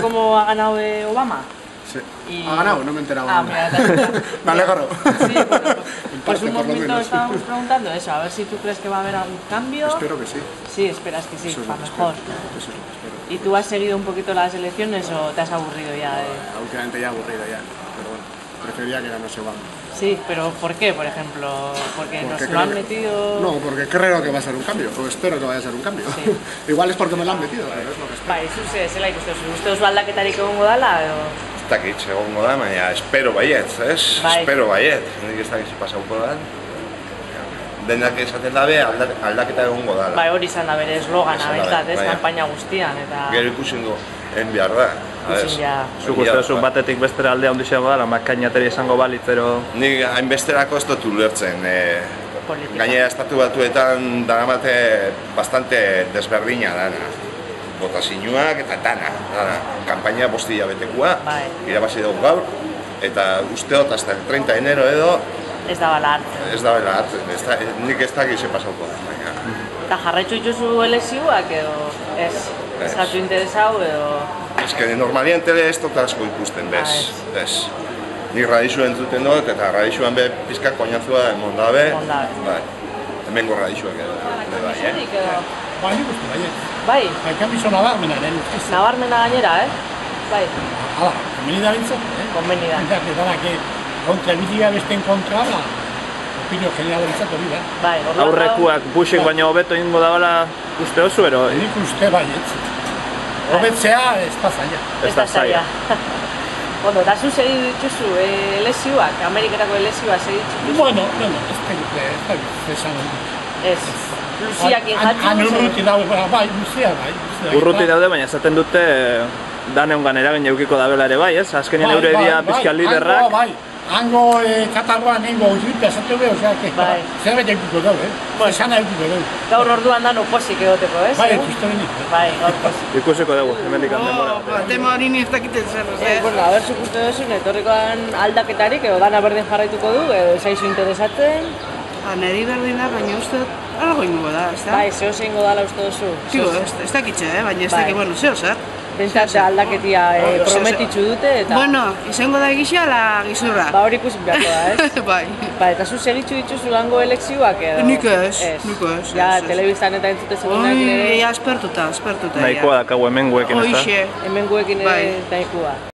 cómo ha ganado Obama? Sí. ¿Ha ganado? No me he enterado. Mira, me alegro. Sí, bueno, pues un momento estábamos preguntando eso, a ver si tú crees que va a haber algún cambio. Espero que sí. Sí, esperas que sí, Eso es para lo que mejor. espero. Eso es lo que espero. ¿Y tú has seguido un poquito las elecciones o te has aburrido ya? Últimamente ya aburrido ya, pero bueno, preferiría que ganase Obama. Sí, pero ¿por qué, por ejemplo? ¿Porque nos lo han metido...? No, porque creo que va a ser un cambio, o espero que vaya a ser un cambio. Sí. Igual es porque me lo han metido, pero es lo que espero. Bai, zela ikusten uste duzu aldaketarik egongo dela, edo? Ez dakit egongo da, baina espero baiet, ez? Bai. Espero baiet. Nik ez dakit pasauko da. Denak esaten dabe aldaketa egongo dala. Bai, hori izan da bere eslogana, Esan da behintzat, be, ez, bai. kanpaina guztian, eta... Gero ikusingo, en behar da. Ikusin ja... Zuk uste duzu batetik bestera aldea ondixeago dara, makainateri izango balitzero... Nik hainbesterako ez dut ulertzen. Politika. Gainera estatu batuetan daramate bastante desberdina dana. Botazioak eta dana. Kanpaina bostila betekua, Bai. irabazi dugu gaur, eta usteot hasta el 30 de enero edo Ez da bala hartzen. ez da bela hartzen, nik ez dakit ze pasauko da. Eta jarraitzu dituzu elekzioak, edo... Ez, ez gatu interesau, edo... Ez que normalien tele ez dut asko ikusten, bez. Ez. Nik radixu entzuten dut, eta radixuan be pizka koinazua emon dabe. Bai. Hemengo radixuak edo. Ikuserik, edo... Bai, nik uste, baiet. Bai, Bai, kanbizo nabarmena, lehen ustez. nabarmena gainera, Bai, Hala, komeni da bintzat, konbeni da. Bintzat, danak, kontra biziga besten kontra, opinio general bintzat hori da. Bai, orduan Aurrekuak Bushek baino hobeto ingo dabala uste oso, ero? Nik uste baiet. Hobetzea ez da zaila. Ez da zaila. Ondo, eta zu segidu dituzu elekzioak, Ameriketako elekzioak segidu dituzu? Bueno, ez da esan. Ez. Luziakin jatzu? Han urruti daude, bai, luzia, bai. Urruti daude, baina esaten dute daneungan eragin eukiko dabela ere bai, ez? Azkenean eure dira pizkan liderrak. Hango Katarroan nengo uzita, esatu beho, zerbait eukiko daude, esan eukiko daude. Gaur orduan dan oposik egoteko, ez? Bai, ikuste benik. Bai, gaur oposik. Ikusiko dugu, hemendik denbora. Tema hori ni ez dakiten zer, Bueno, a ber, zuk uste duzun, etorrikoan aldaketarik, edo dana berdin jarraituko du, edo zaizu interesatzen? Neri berdin da, baina uste algo ingo da, ez da? Bai, zeo zeingo dala uste duzu. Tio, ez dakitxe, baina ez dakit, bueno, zeo zer. Bentsat aldaketia prometitzu dute, eta... Bueno, izango da egizia ala gizurra. Ba, hori ikusin beharko da, ez? Bai. Ba, eta zu segitzu dituzu lango elekzioak, edo? Nik ez. Ja, telebistan eta entzute segunak ere... Ja, espertuta. Nahikoa dakagu hemen guekin, ez da? Hoixe. Hemen guekin ere nahikoa.